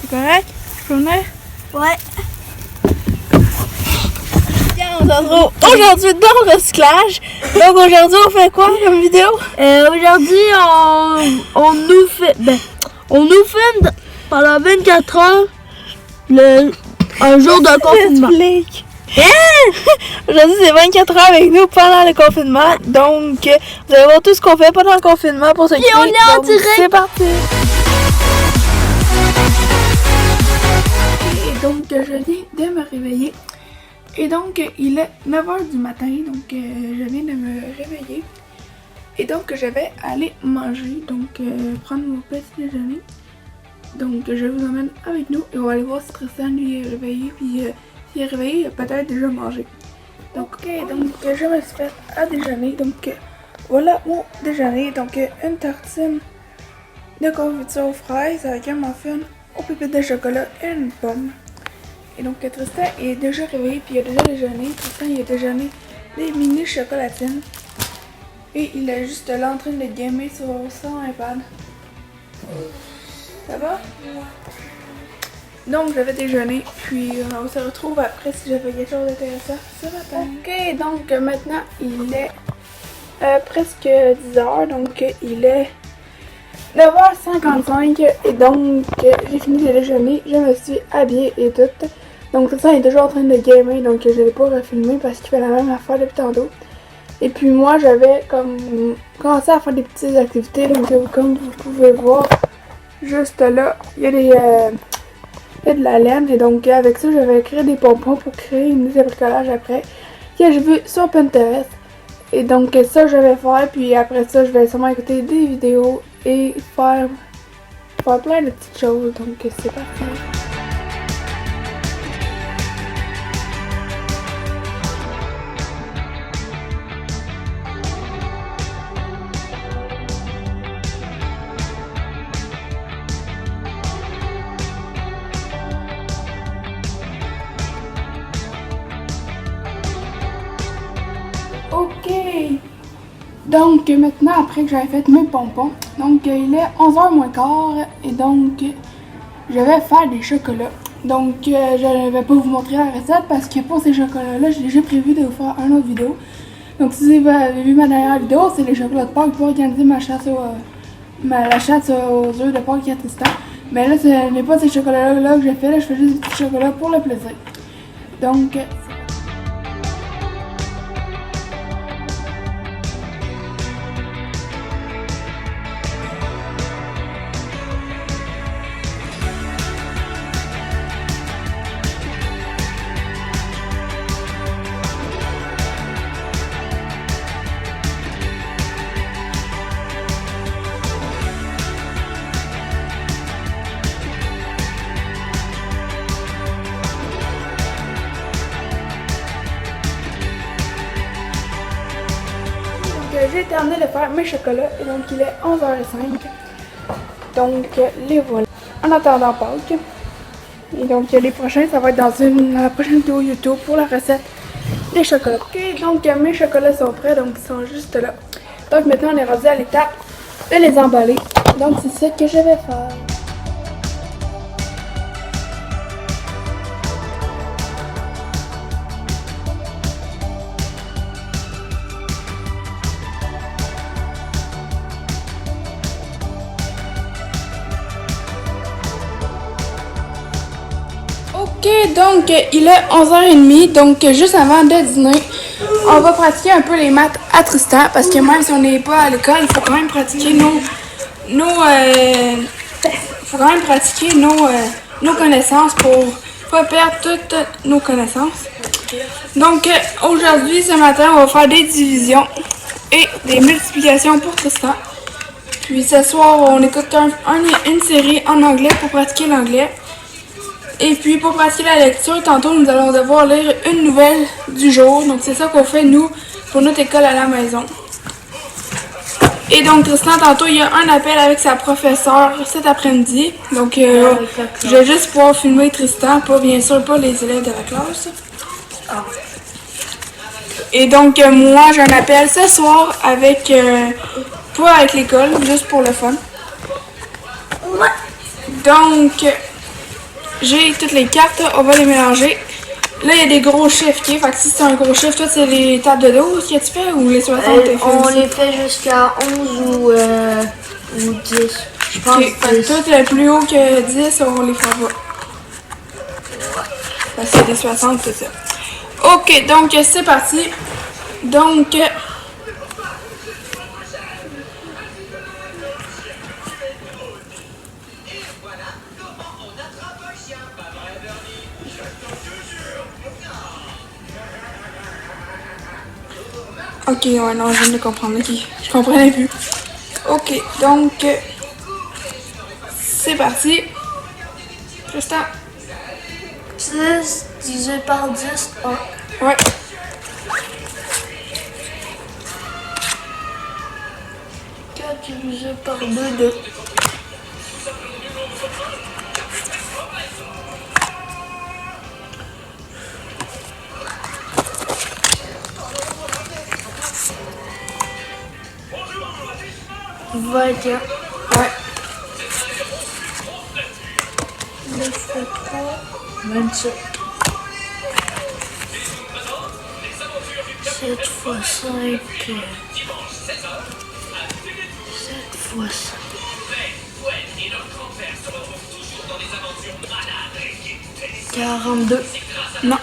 C'est correct? Je peux venir? Ouais. Bien, on se retrouve aujourd'hui dans le recyclage. Donc aujourd'hui, on fait quoi comme vidéo? Aujourd'hui, on nous filme pendant 24 heures un jour de confinement. Aujourd'hui, c'est 24 heures avec nous pendant le confinement. Donc, vous allez voir tout ce qu'on fait pendant le confinement pour se créer. Et on est en direct. C'est parti! Et donc, je viens de me réveiller. Et donc, il est 9h du matin. Donc, je viens de me réveiller. Et donc, je vais aller manger. Donc, prendre mon petit déjeuner. Donc, je vous emmène avec nous. Et on va aller voir si Tristan lui est réveillé. Puis, s'il est réveillé, il a peut-être déjà mangé. Donc, donc je me suis fait à déjeuner. Donc, voilà mon déjeuner. Donc, une tartine de confiture aux fraises avec un muffin aux pépites de chocolat et une pomme. Et donc, Tristan est déjà réveillé. Puis, il a déjà déjeuné. Tristan, il a déjeuné des mini chocolatines. Et il est juste là en train de gamer sur son iPad. Ça va? Donc, je vais déjeuner, puis on se retrouve après si j'ai fait quelque chose d'intéressant ce matin. Ok, donc maintenant, il est presque 10h, donc il est 9h55, et donc j'ai fini de déjeuner, je me suis habillée et tout. Donc, tout ça, il est toujours en train de gamer, donc je ne l'ai pas refilmé parce qu'il fait la même affaire depuis tantôt. Et puis moi, j'avais comme commencé à faire des petites activités, donc comme vous pouvez voir, juste là, il y a de la laine, et donc avec ça, je vais créer des pompons pour créer une idée de bricolage après, que j'ai vu sur Pinterest. Et donc ça, je vais faire, puis après ça, je vais sûrement écouter des vidéos et faire plein de petites choses, donc c'est parti. Ok, donc maintenant après que j'avais fait mes pompons, donc il est 11h moins quart et donc je vais faire des chocolats. Donc je ne vais pas vous montrer la recette parce que pour ces chocolats là, j'ai déjà prévu de vous faire une autre vidéo. Donc si vous avez vu ma dernière vidéo, c'est les chocolats de Pâques pour organiser la chasse aux œufs de Pâques à Tristan. Mais là, ce n'est pas ces chocolats là que j'ai fait, là je fais juste des petits chocolats pour le plaisir. Donc j'ai terminé de faire mes chocolats et donc il est 11h05. Donc les voilà. En attendant Pâques. Et donc les prochains, ça va être dans la prochaine vidéo YouTube pour la recette des chocolats. Ok, donc mes chocolats sont prêts, donc ils sont juste là. Donc maintenant on est rendu à l'étape de les emballer. Donc c'est ça que je vais faire. Ok, donc il est 11h30, donc juste avant de dîner, on va pratiquer un peu les maths à Tristan, parce que même si on n'est pas à l'école, il faut quand même pratiquer nos connaissances pour pas perdre toutes nos connaissances. Donc aujourd'hui, ce matin, on va faire des divisions et des multiplications pour Tristan. Puis ce soir, on écoute une série en anglais pour pratiquer l'anglais. Et puis pour pratiquer la lecture, tantôt nous allons devoir lire une nouvelle du jour. Donc c'est ça qu'on fait nous pour notre école à la maison. Et donc Tristan, tantôt il y a un appel avec sa professeure cet après-midi. Donc je vais juste pouvoir filmer Tristan, bien sûr pas les élèves de la classe. Et donc moi j'ai un appel ce soir avec, pas avec l'école, juste pour le fun. Donc j'ai toutes les cartes, on va les mélanger. Là, il y a des gros chiffres, ok? Fait que si c'est un gros chiffre, toi, c'est les tables de 12 que tu fais ou les 60 t'es fait On aussi? les fait jusqu'à 11 ou 10. Je pense Ok, fait que 10. tout le plus haut que 10, on les fera pas. Parce que c'est des 60, c'est ça. Ok, donc c'est parti. Donc... Ok, ouais, non, je viens de comprendre. Ok, je comprenais plus. Ok, donc... c'est parti. Tristan. 10 divisé par 10, 1. Ouais. Divisé par 2, 2. Ouais. 9 fois 3, 27. 7 fois 5, 7 fois 5. 42. Non.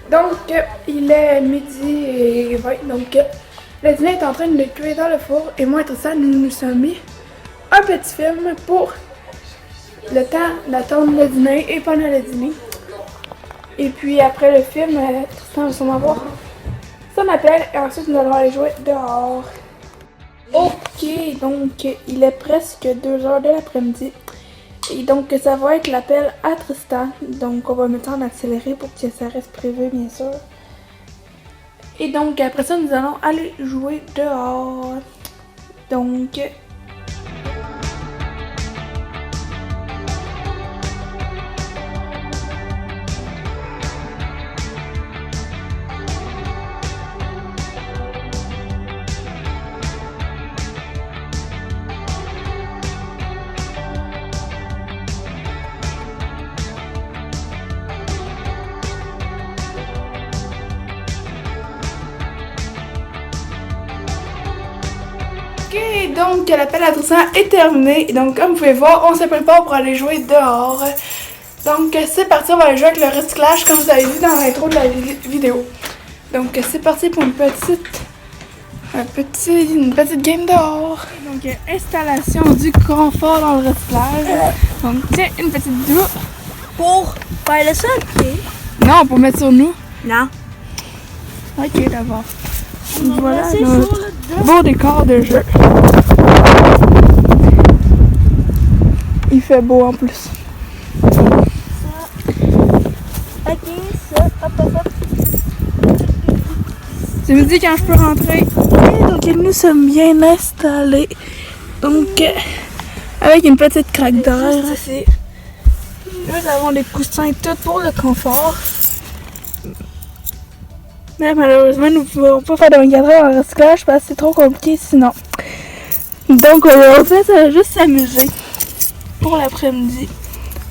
Donc, il est midi et 20, donc le dîner est en train de cuire dans le four et moi et Tristan, nous nous sommes mis un petit film pour le temps d'attendre le dîner et pendant le dîner. Et puis après le film, Tristan va sûrement voir son appel et ensuite nous allons aller jouer dehors. Ok, donc il est presque 2h de l'après-midi. Et donc ça va être l'appel à Tristan. Donc on va mettre ça en accéléré pour que ça reste privé bien sûr. Et donc après ça nous allons aller jouer dehors. Donc... Ok, donc l'appel à Tristan est terminé. Donc comme vous pouvez voir, on se prépare pour aller jouer dehors. Donc c'est parti, on va aller jouer avec le recyclage comme vous avez vu dans l'intro de la vidéo. Donc c'est parti pour une petite game dehors. Donc installation du confort dans le recyclage. Donc tiens, une petite douche. Pour faire le sol, Non, pour mettre sur nous. Non. Ok, d'abord. Voilà notre beau décor de jeu. Il fait beau en plus. Ok, ça, hop, hop, hop. Tu me dis quand je peux rentrer. Ok, donc nous sommes bien installés. Donc, avec une petite craque d'air ici. Nous avons des coussins et tout pour le confort. Mais malheureusement, nous ne pouvons pas faire de 24 heures en recyclage parce que c'est trop compliqué sinon. Donc, on fait ça juste s'amuser pour l'après-midi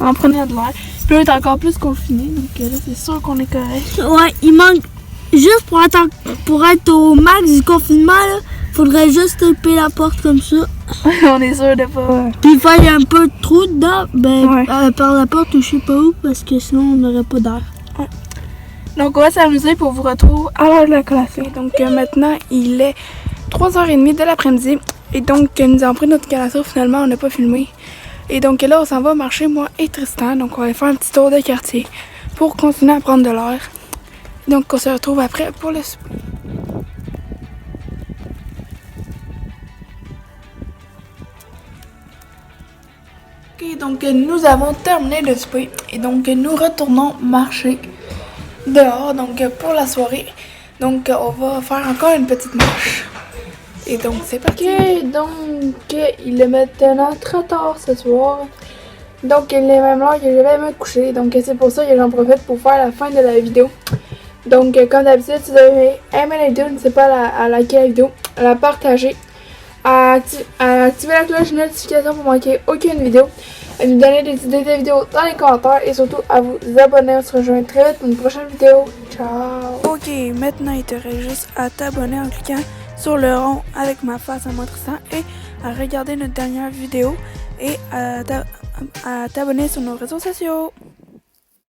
en prenant de l'air. Puis on est encore plus confiné, donc là, c'est sûr qu'on est correct. Ouais, il manque. Juste pour être au max du confinement, là, faudrait juste taper la porte comme ça. On est sûr de pas. Puis faire un peu de trou dedans, Ouais. par la porte ou je sais pas où, parce que sinon on n'aurait pas d'air. Donc, on va s'amuser pour vous retrouver à l'heure de la collation. Donc, maintenant, il est 3h30 de l'après-midi. Et donc, nous avons pris notre collation. Finalement, on n'a pas filmé. Et donc, là, on s'en va marcher, moi et Tristan. Donc, on va faire un petit tour de quartier pour continuer à prendre de l'air. Donc, on se retrouve après pour le souper. Ok, donc nous avons terminé le souper et donc nous retournons marcher dehors donc pour la soirée. Donc on va faire encore une petite marche. Et donc c'est parti. Ok, donc il est maintenant très tard ce soir. Donc il est même l'heure que je vais me coucher. Donc c'est pour ça que j'en profite pour faire la fin de la vidéo. Donc comme d'habitude, si vous avez aimé la vidéo, n'hésitez pas à liker la vidéo, à la partager, à activer la cloche de notification pour manquer aucune vidéo, à nous donner des idées de vidéos dans les commentaires et surtout à vous abonner. On se rejoint très vite pour une prochaine vidéo. Ciao! Ok, maintenant il te reste juste à t'abonner en cliquant sur le rond avec ma face en montrant et à regarder notre dernière vidéo et à t'abonner sur nos réseaux sociaux.